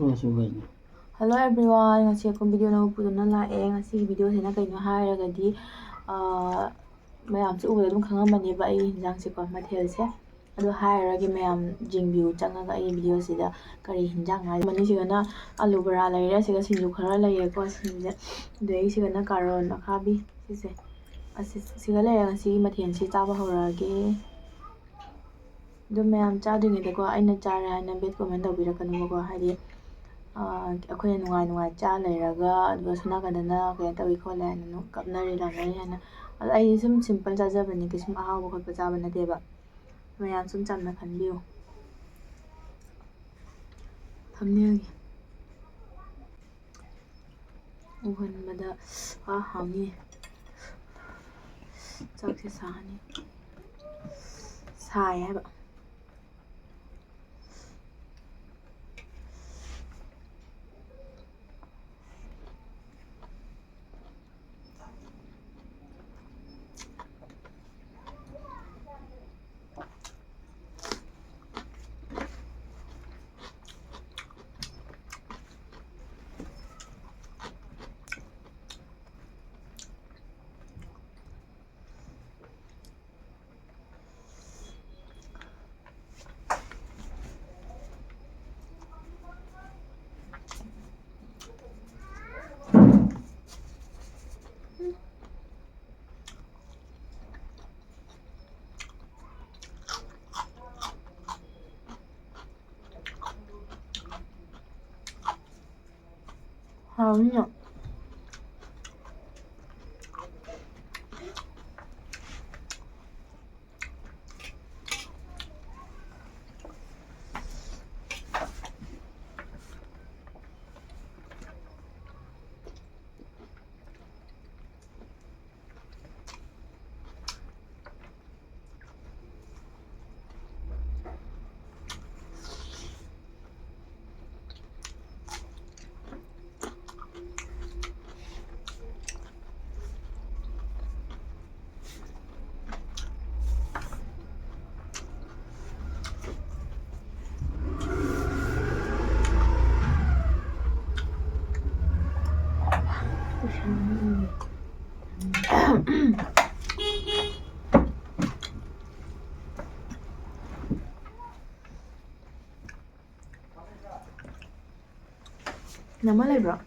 Hello everyone, ngasi akong video na puduna lae ngasi video sina kaino hairagadi mayam se ubada dum khangamani ba ai hinjang se ko mathel se adu hairagi mayam jingbiu changaga ai video sida kari hinjang ngai mani sigana alu bara laira siga sinju khara laye ko sinje dei sigana karon akhabi sise asi siga laira ngasi mathel si chaba horage dum mayam chadingi de ko aina chare haina bet comment tawbirakanu ko haidi ꯑꯩꯈꯣꯏꯅ ꯅꯨꯡꯉꯥꯏ ꯆꯥ ꯂꯩꯔꯒ ꯑꯗꯨꯒ ꯁꯣꯅꯥꯀꯟꯗꯅ ꯀꯩꯅꯣ ꯇꯧꯏ ꯈꯣꯠꯂꯦ ꯍꯥꯏꯅ ꯀꯞꯅꯔꯤ ꯂꯥꯛꯅꯔꯤ ꯍꯥꯏꯅ ꯑꯗꯣ ꯑꯩꯗꯤ ꯁꯨꯝ ꯁꯤꯝꯄꯜ ꯆꯥꯖꯕꯅꯤ ꯀꯩꯁꯨꯝ ꯑꯍꯥꯎꯕ ꯈꯣꯠꯄ ꯆꯥꯕ ꯅꯠꯇꯦꯕ ꯃꯌꯥꯝ ꯁꯨꯝ ꯆꯝꯅ ꯈꯟꯕꯤꯌꯨ ꯊꯝꯅꯦꯜꯒꯤ ꯎꯍꯟꯕꯗ ꯍꯥꯎꯅꯤ ꯆꯥꯛꯁꯦ ꯁꯥꯍꯅꯤ ꯁꯥꯏ ꯍꯥꯏꯕ 하은요. Nama bro.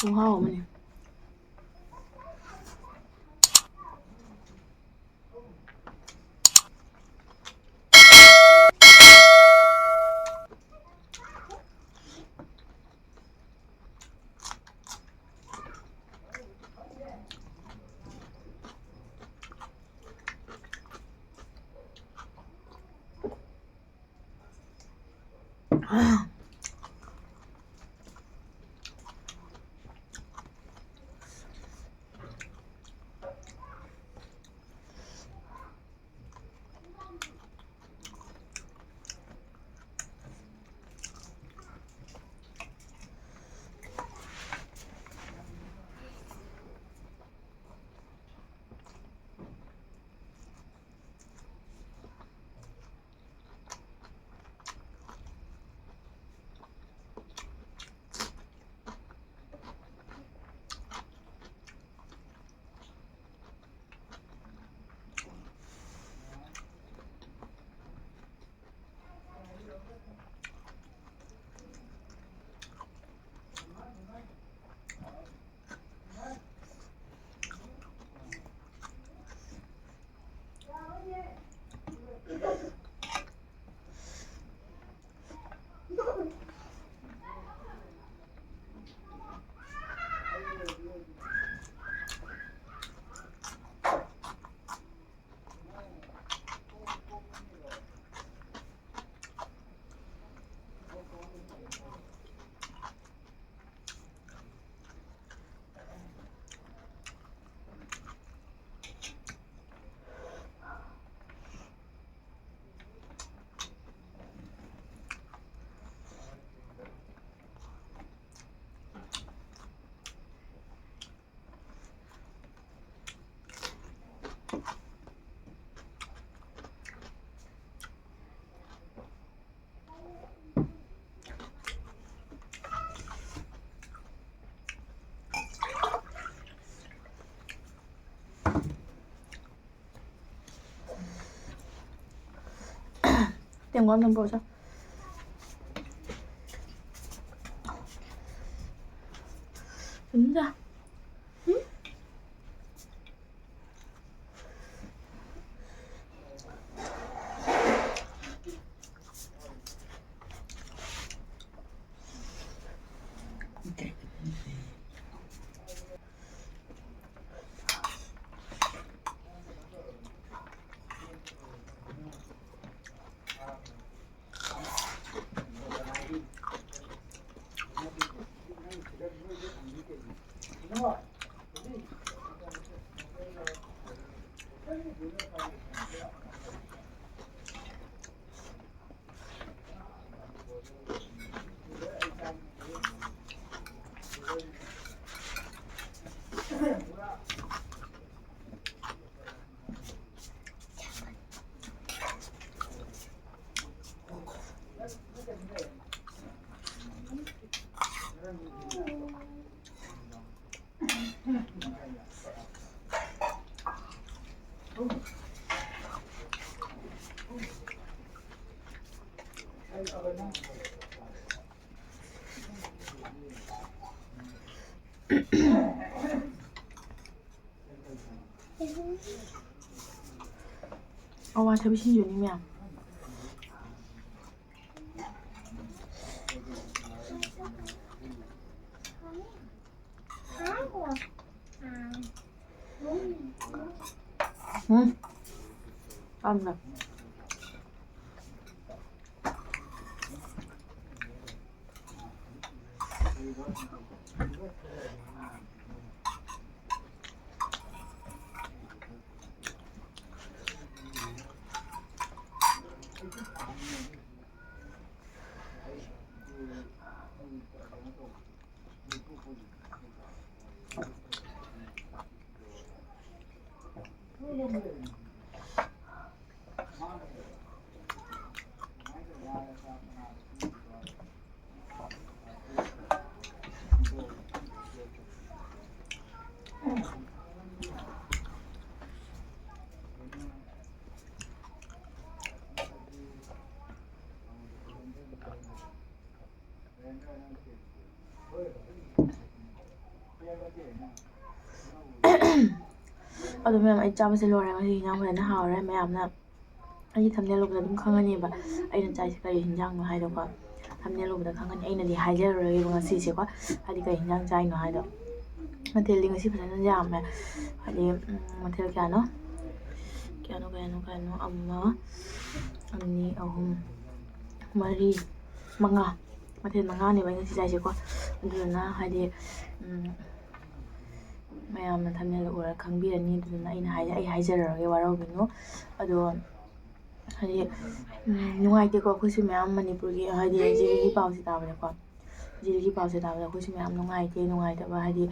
Wow, man. 땡과 한번 보자. 진짜. 응? Okay. 와, 접시 요리면. 응? 안 나. ꯑꯗꯨ ꯃꯌꯥꯝ ꯑꯩ ꯆꯥꯕꯁꯦ ꯂꯣꯏꯔꯦ. ꯉꯁꯤ ꯍꯤꯟꯖꯥꯡ ꯐꯖꯅ ꯍꯥꯎꯔꯦ. ꯃꯌꯥꯝꯅ ꯑꯩꯒꯤ ꯊꯝꯅꯦꯜ ꯎꯕꯗ ꯑꯗꯨꯝ ꯈꯪꯉꯅꯦꯕ ꯑꯩꯅ ꯆꯥꯏꯁꯦ ꯀꯔꯤ ꯍꯤꯟꯖꯥꯡꯅꯣ ꯍꯥꯏꯗꯣꯀꯣ. ꯊꯝꯅꯦꯜ ꯎꯕꯗ ꯈꯪꯉꯅꯤ. ꯑꯩꯅꯗꯤ ꯍꯥꯏꯖꯔꯔꯣꯏꯕ ꯉꯁꯤꯁꯦꯀꯣ, ꯍꯥꯏꯗꯤ ꯀꯔꯤ ꯍꯤꯟꯖꯥꯡ ꯆꯥꯏꯅꯣ ꯍꯥꯏꯗꯣ. ꯃꯊꯦꯜꯗꯤ ꯉꯁꯤ ꯐꯖꯅ ꯌꯥꯝꯃꯦ. ꯍꯥꯏꯗꯤ ꯃꯊꯦꯜ ꯀꯌꯥꯅꯣ 1 2 3 4 5 ꯃꯊꯦꯜ 5ꯅꯦꯕ ꯑꯩ ꯉꯁꯤ ꯆꯥꯏꯁꯦꯀꯣ. ꯑꯗꯨꯗꯨꯅ ꯍꯥꯏꯗꯤ ꯃꯌꯥꯝꯅ ꯊꯝꯅꯦꯜ ꯎꯔ ꯈꯪꯕꯤꯔꯅꯤ. ꯑꯗꯨꯗꯨꯅ ꯑꯩ ꯍꯥꯏꯖꯔꯔꯣꯏꯒꯦ, ꯋꯥꯔꯧꯕꯤꯅꯨ. ꯑꯗꯣ ꯍꯥꯏꯗꯤ ꯅꯨꯡꯉꯥꯏꯇꯦꯀꯣ. ꯑꯩꯈꯣꯏꯁꯨ ꯃꯌꯥꯝ ꯃꯅꯤꯄꯨꯔꯒꯤ ꯍꯥꯏꯗꯤ ꯖꯤꯂꯤꯒꯤ ꯄꯥꯎꯁꯦ ꯇꯥꯕꯗꯀꯣ, ꯖꯤꯂꯤꯒꯤ ꯄꯥꯎꯁꯦ ꯇꯥꯕꯗ ꯑꯩꯈꯣꯏꯁꯨ ꯃꯌꯥꯝ ꯅꯨꯡꯉꯥꯏꯇꯦ. ꯅꯨꯡꯉꯥꯏꯇꯕ ꯍꯥꯏꯗꯤ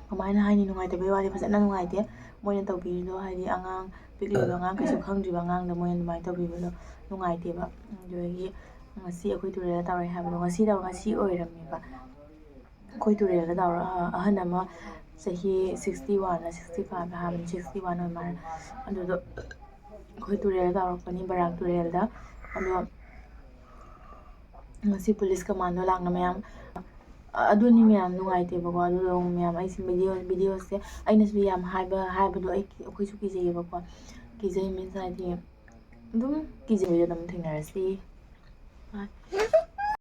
ꯀꯃꯥꯏꯅ ꯍꯥꯏꯅꯤ, ꯅꯨꯡꯉꯥꯏꯇꯕꯒꯤ ꯋꯥꯗꯤ ꯐꯖꯅ ꯅꯨꯡꯉꯥꯏꯇꯦ. ꯃꯣꯏꯅ ꯇꯧꯕꯤꯔꯤꯗꯣ ꯍꯥꯏꯗꯤ ꯑꯉꯥꯡ ꯄꯤꯛꯂꯤꯕ ꯑꯉꯥꯡ, ꯀꯩꯁꯨ ꯈꯪꯗ꯭ꯔꯤꯕ ꯑꯉꯥꯡꯗ ꯃꯣꯏꯅ ꯑꯗꯨꯃꯥꯏꯅ ꯇꯧꯕꯤꯕꯗꯣ ꯅꯨꯡꯉꯥꯏꯇꯦꯕ. ꯑꯗꯨꯗꯒꯤ ꯉꯁꯤ ꯑꯩꯈꯣꯏ ꯇꯨꯔꯦꯜꯗ ꯇꯧꯔꯛꯑꯦ ꯍꯥꯏꯕꯗꯣ ꯉꯁꯤ ꯑꯣꯏꯔꯝꯃꯦꯕ. ꯑꯩꯈꯣꯏ ꯇꯨꯔꯦꯜꯗ ꯇꯧꯔ ꯑꯍꯟ ꯑꯃ ꯆꯍꯤ 61ꯂ 65ꯂ ꯍꯥꯏꯕꯅꯤ, 61 ꯑꯣꯏ ꯃꯥꯜꯂꯦ. ꯑꯗꯨꯗꯣ ꯑꯩꯈꯣই ꯇꯨꯔꯦꯜꯗ ꯇꯧꯔꯛꯄꯅꯤ, ꯕꯔꯥꯛ ꯇꯨꯔꯦꯜꯗ. ꯑꯗꯣ ꯉꯁꯤ ꯄꯨꯂꯤꯁ ꯀꯃꯥꯟꯗꯣ ꯂꯥꯛꯅ ꯃꯌꯥꯝ ꯑꯗꯨꯅꯤ ꯃꯌꯥꯝ ꯅꯨꯡꯉꯥꯏꯇꯦꯕꯀꯣ. ꯑꯗꯨꯗꯣ ꯃꯌꯥꯝ ꯑꯩꯁꯦ ꯚꯤꯗꯤꯑꯣꯁꯦ ꯑꯩꯅꯁꯨ ꯌꯥꯝ ꯍꯥꯏꯕꯗꯣ ꯑꯩꯈꯣꯏꯁꯨ ꯀꯤꯖꯩꯌꯦꯕꯀꯣ. ꯀꯤꯖꯩ ꯃꯤꯟꯁ ꯍꯥꯏꯗꯤ ꯑꯗꯨꯝ ꯀꯤꯖꯕꯗ ꯑꯗꯨꯝ ꯊꯦꯡꯅꯔꯁꯤ.